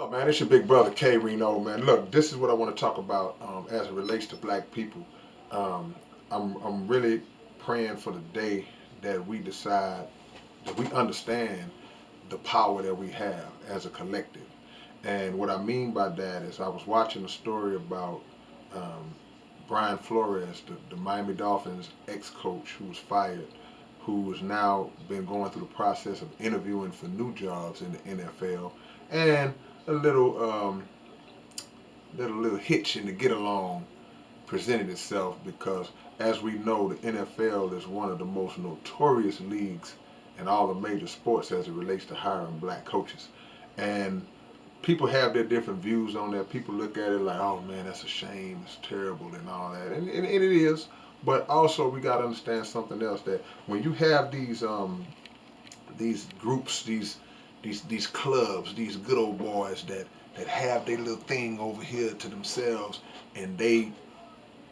up, man? It's your big brother K-Rino, man. Look, this is what I want to talk about as it relates to black people. Um, I'm really praying for the day that we decide that we understand the power that we have as a collective. And what I mean by that is I was watching a story about um, Brian Flores, the Miami Dolphins ex-coach who was fired, who has now been going through the process of interviewing for new jobs in the NFL, and a little hitch in the get along presented itself because, as we know, the NFL is one of the most notorious leagues in all the major sports as it relates to hiring black coaches. And people have their different views on that. People look at it like, oh man, that's a shame, it's terrible, and all that, and it is. But also, we got to understand something else, that when you have these groups, these clubs, these good old boys that have their little thing over here to themselves, and they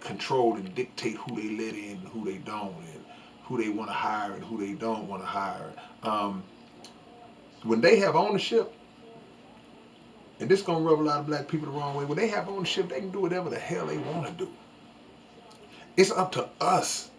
control and dictate who they let in and who they don't, and who they want to hire and who they don't want to hire. Um, when they have ownership, and this gonna rub a lot of black people the wrong way. When they have ownership, they can do whatever the hell they want to do. It's up to us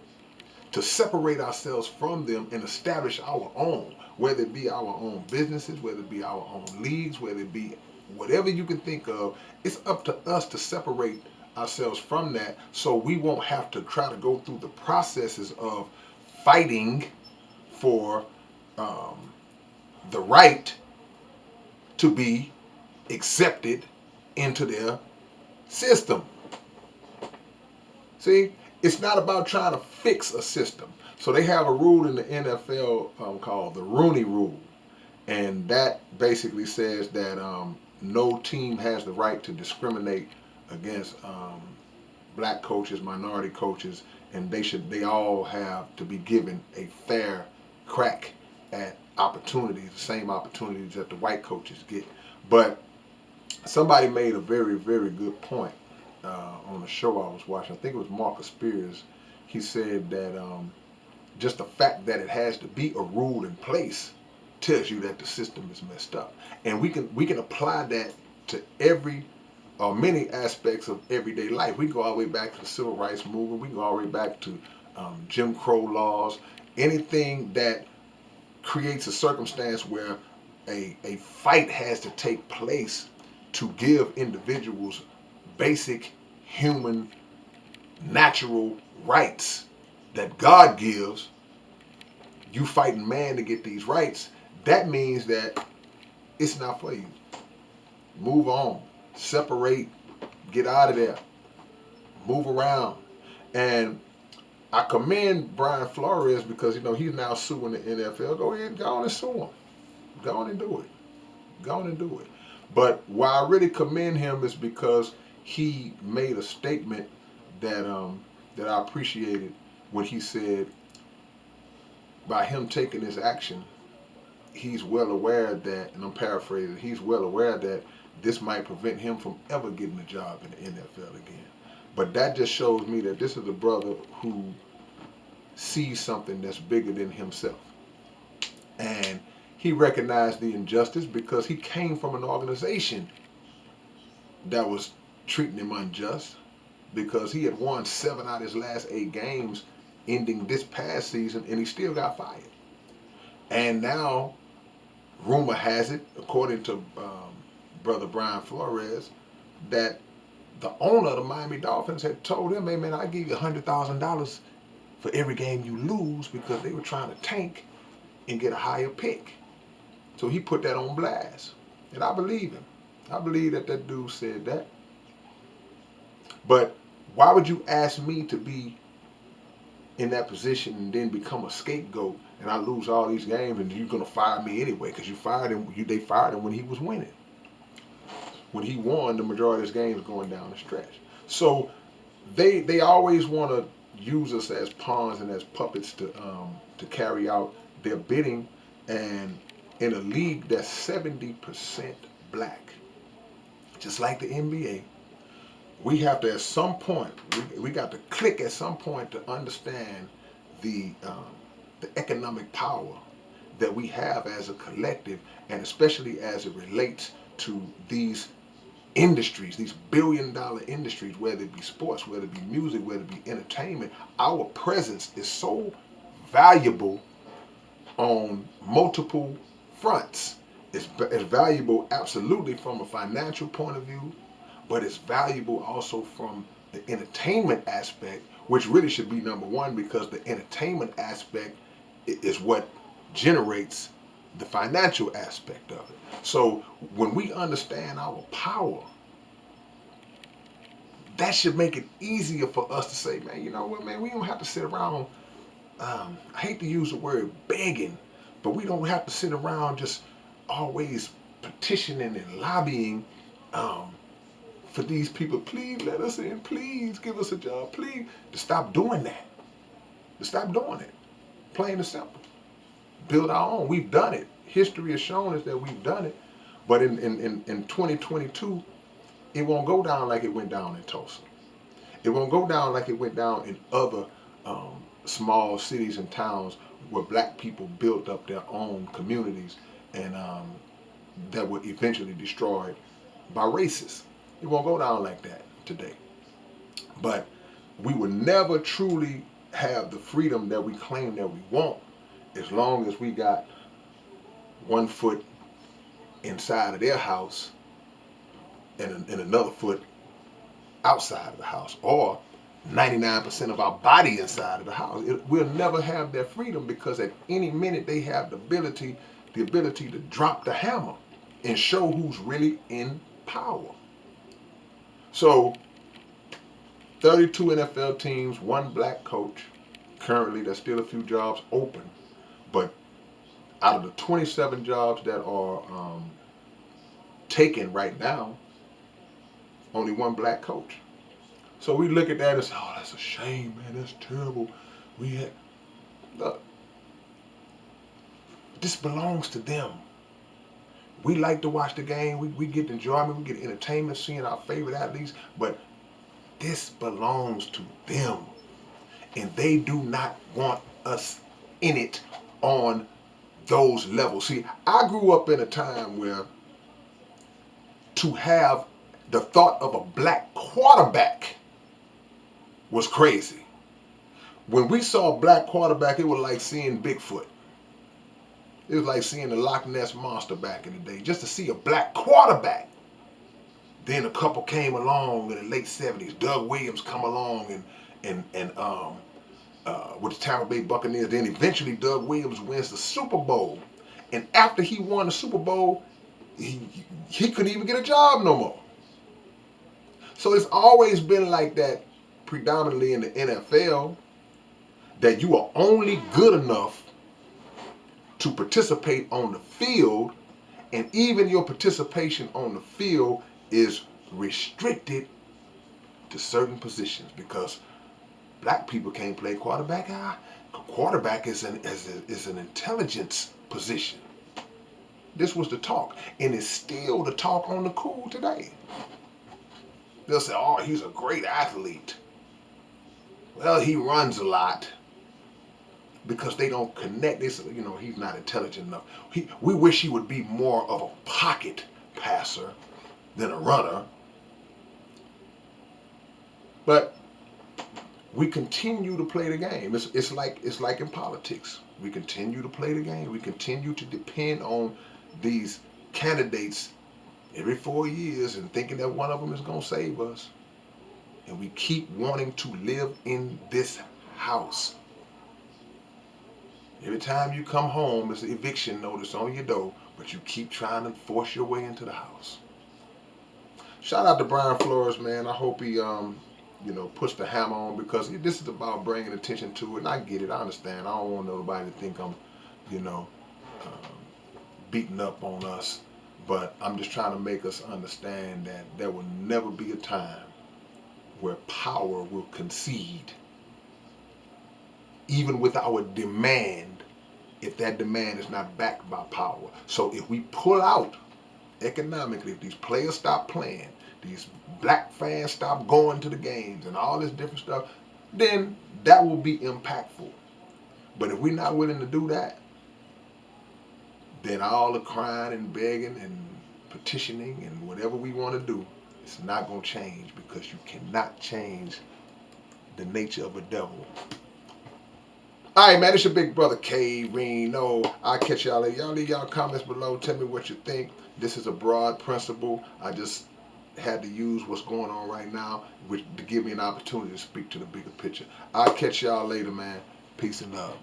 to separate ourselves from them and establish our own, whether it be our own businesses, whether it be our own leagues, whether it be whatever you can think of. It's up to us to separate ourselves from that, so we won't have to try to go through the processes of fighting for um, the right to be accepted into their system. See, it's not about trying to fix a system. So they have a rule in the NFL called the Rooney Rule, and that basically says that no team has the right to discriminate against black coaches, minority coaches, and they all have to be given a fair crack at opportunities, the same opportunities that the white coaches get. But somebody made a very, very good point on the show I was watching. I think it was Marcus Spears. He said that just the fact that it has to be a rule in place tells you that the system is messed up, and we can apply that to every or many aspects of everyday life. We go all the way back to the civil rights movement. We go all the way back to Jim Crow laws. Anything that creates a circumstance where a fight has to take place to give individuals basic human natural rights that God gives. You fighting man to get these rights, that means that it's not for you. Move on, separate, get out of there, move around. And I commend Brian Flores because he's now suing the NFL. Go ahead, go on and sue him. Go on and do it. Go on and do it. But why I really commend him is because he made a statement that I appreciated when he said, by him taking this action, he's well aware that, and I'm paraphrasing, he's well aware that this might prevent him from ever getting a job in the NFL again. But that just shows me that this is a brother who sees something that's bigger than himself. And he recognized the injustice because he came from an organization that was treating him unjust, because he had won 7 out of his last 8 games ending this past season, and he still got fired. And now, rumor has it, according to brother Brian Flores, that the owner of the Miami Dolphins had told him, hey man, I'll give you $100,000 for every game you lose, because they were trying to tank and get a higher pick. So he put that on blast. And I believe him. I believe that dude said that. But why would you ask me to be in that position and then become a scapegoat, and I lose all these games, and you're gonna fire me anyway because you fired him? They fired him when he was winning, when he won the majority of his games going down the stretch. So they always want to use us as pawns and as puppets to carry out their bidding, and in a league that's 70% black, just like the NBA. We have to, at some point, we got to click at some point to understand the economic power that we have as a collective, and especially as it relates to these industries, these billion-dollar industries, whether it be sports, whether it be music, whether it be entertainment. Our presence is so valuable on multiple fronts. It's valuable absolutely from a financial point of view, but it's valuable also from the entertainment aspect, which really should be number one, because the entertainment aspect is what generates the financial aspect of it. So when we understand our power, that should make it easier for us to say, man, you know what, man, we don't have to sit around, I hate to use the word begging, but we don't have to sit around just always petitioning and lobbying for these people. Please let us in. Please give us a job. Please. To stop doing that. To stop doing it. Plain and simple. Build our own. We've done it. History has shown us that we've done it. But in 2022, it won't go down like it went down in Tulsa. It won't go down like it went down in other small cities and towns where black people built up their own communities and that were eventually destroyed by racists. It won't go down like that today. But we will never truly have the freedom that we claim that we want as long as we got one foot inside of their house and another foot outside of the house, or 99% of our body inside of the house. We'll never have that freedom, because at any minute they have the ability to drop the hammer and show who's really in power. So 32 NFL teams, one black coach. Currently, there's still a few jobs open, but out of the 27 jobs that are taken right now, only one black coach. So we look at that and say, oh, that's a shame, man, that's terrible. Look, this belongs to them. We like to watch the game. We get enjoyment, we get entertainment seeing our favorite athletes, but this belongs to them. And they do not want us in it on those levels. See, I grew up in a time where to have the thought of a black quarterback was crazy. When we saw a black quarterback, it was like seeing Bigfoot. It was like seeing the Loch Ness Monster back in the day. Just to see a black quarterback. Then a couple came along in the late 70s. Doug Williams come along and with the Tampa Bay Buccaneers. Then eventually Doug Williams wins the Super Bowl. And after he won the Super Bowl, he couldn't even get a job no more. So it's always been like that, predominantly in the NFL, that you are only good enough to participate on the field, and even your participation on the field is restricted to certain positions, because black people can't play quarterback. Quarterback is an intelligence position. This was the talk, and it's still the talk on the cool today. They'll say, oh, he's a great athlete. Well, he runs a lot. Because they don't connect. They say, he's not intelligent enough. We wish he would be more of a pocket passer than a runner. But we continue to play the game. It's like in politics. We continue to play the game. We continue to depend on these candidates every 4 years and thinking that one of them is going to save us. And we keep wanting to live in this house. Every time you come home, it's an eviction notice on your door, but you keep trying to force your way into the house. Shout out to Brian Flores, man. I hope he, puts the hammer on, because this is about bringing attention to it. And I get it. I understand. I don't want nobody to think I'm, beating up on us. But I'm just trying to make us understand that there will never be a time where power will concede, even with our demand, if that demand is not backed by power. So if we pull out economically, if these players stop playing, these black fans stop going to the games and all this different stuff, then that will be impactful. But if we're not willing to do that, then all the crying and begging and petitioning and whatever we want to do, it's not going to change, because you cannot change the nature of a devil. All right, man, it's your big brother K-Rino. I'll catch y'all later. Y'all leave y'all comments below. Tell me what you think. This is a broad principle. I just had to use what's going on right now to give me an opportunity to speak to the bigger picture. I'll catch y'all later, man. Peace and love.